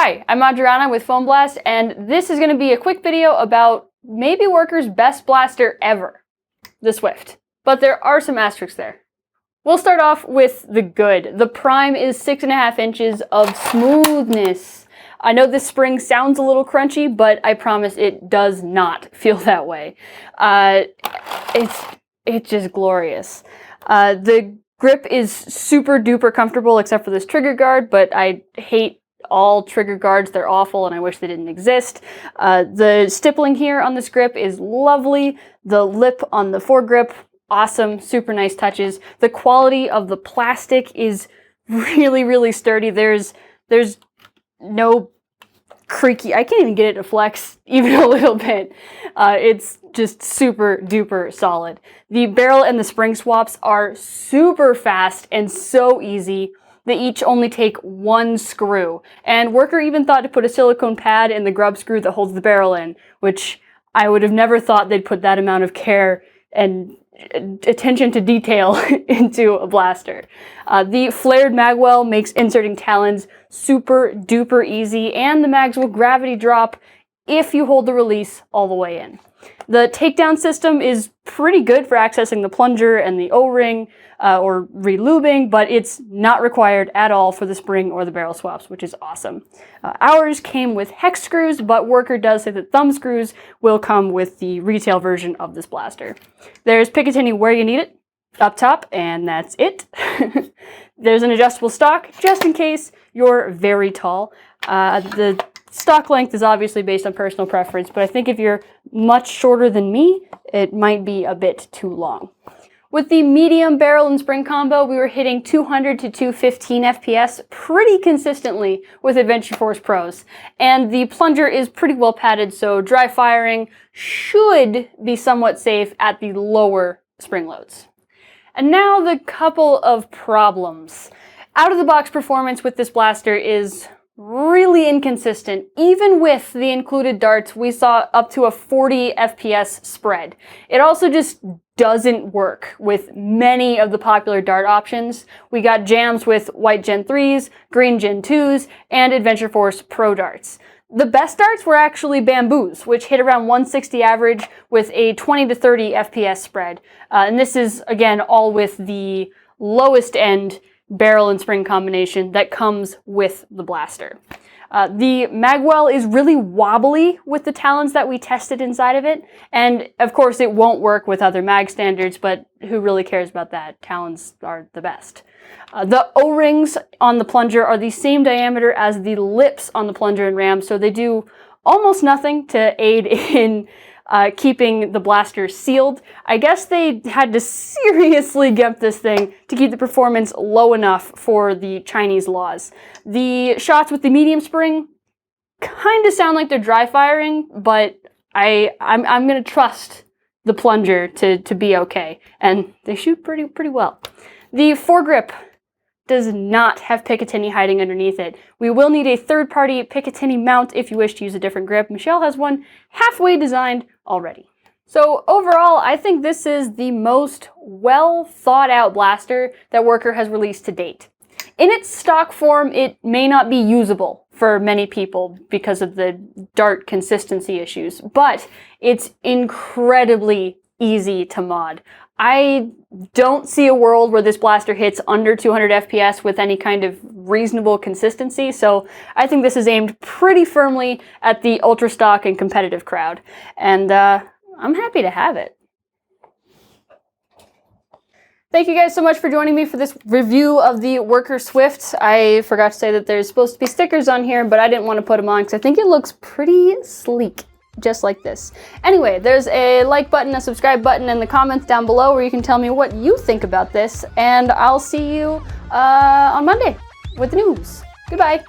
Hi, I'm Adriana with Foam Blast, and this is going to be a quick video about maybe Worker's best blaster ever, the Swift. But there are some asterisks there. We'll start off with the good. The prime is 6.5 inches of smoothness. I know this spring sounds a little crunchy, but I promise it does not feel that way. It's just glorious. The grip is super duper comfortable except for this trigger guard, but I hate all trigger guards. They're awful and I wish they didn't exist. The stippling here on this grip is lovely. The lip on the foregrip, awesome, super nice touches. The quality of the plastic is really, really sturdy. There's no creaky, I can't even get it to flex even a little bit. It's just super duper solid. The barrel and the spring swaps are super fast and so easy. They each only take one screw. And Worker even thought to put a silicone pad in the grub screw that holds the barrel in, which I would have never thought they'd put that amount of care and attention to detail into a blaster. The flared magwell makes inserting talons super duper easy, and the mags will gravity drop if you hold the release all the way in. The takedown system is pretty good for accessing the plunger and the O-ring or relubing, but it's not required at all for the spring or the barrel swaps, which is awesome. Ours came with hex screws, but Worker does say that thumb screws will come with the retail version of this blaster. There's Picatinny where you need it, up top, and that's it. There's an adjustable stock, just in case you're very tall. The stock length is obviously based on personal preference, but I think if you're much shorter than me, it might be a bit too long. With the medium barrel and spring combo, we were hitting 200 to 215 FPS pretty consistently with Adventure Force Pros. And the plunger is pretty well padded, so dry firing should be somewhat safe at the lower spring loads. And now the couple of problems. Out of the box performance with this blaster is really inconsistent. Even with the included darts, we saw up to a 40 FPS spread. It also just doesn't work with many of the popular dart options. We got jams with white Gen 3s, green Gen 2s, and Adventure Force Pro darts. The best darts were actually bamboos, which hit around 160 average with a 20 to 30 FPS spread. And this is, again, all with the lowest end barrel and spring combination that comes with the blaster. The magwell is really wobbly with the talons that we tested inside of it, and of course it won't work with other mag standards, but who really cares about that? Talons are the best. The O-rings on the plunger are the same diameter as the lips on the plunger and ram, so they do almost nothing to aid in keeping the blaster sealed. I guess they had to seriously gimp this thing to keep the performance low enough for the Chinese laws. The shots with the medium spring kind of sound like they're dry firing, but I'm gonna trust the plunger to be okay, and they shoot pretty well. The foregrip does not have Picatinny hiding underneath it. We will need a third-party Picatinny mount if you wish to use a different grip. Michelle has one halfway designed already. So overall, I think this is the most well thought out blaster that Worker has released to date. In its stock form, it may not be usable for many people because of the dart consistency issues, but it's incredibly easy to mod. I don't see a world where this blaster hits under 200 FPS with any kind of reasonable consistency, so I think this is aimed pretty firmly at the ultra stock and competitive crowd, and I'm happy to have it. Thank you guys so much for joining me for this review of the Worker Swift. I forgot to say that there's supposed to be stickers on here, but I didn't want to put them on because I think it looks pretty sleek. Just like this. Anyway, there's a like button, a subscribe button in the comments down below where you can tell me what you think about this, and I'll see you on Monday with the news. Goodbye.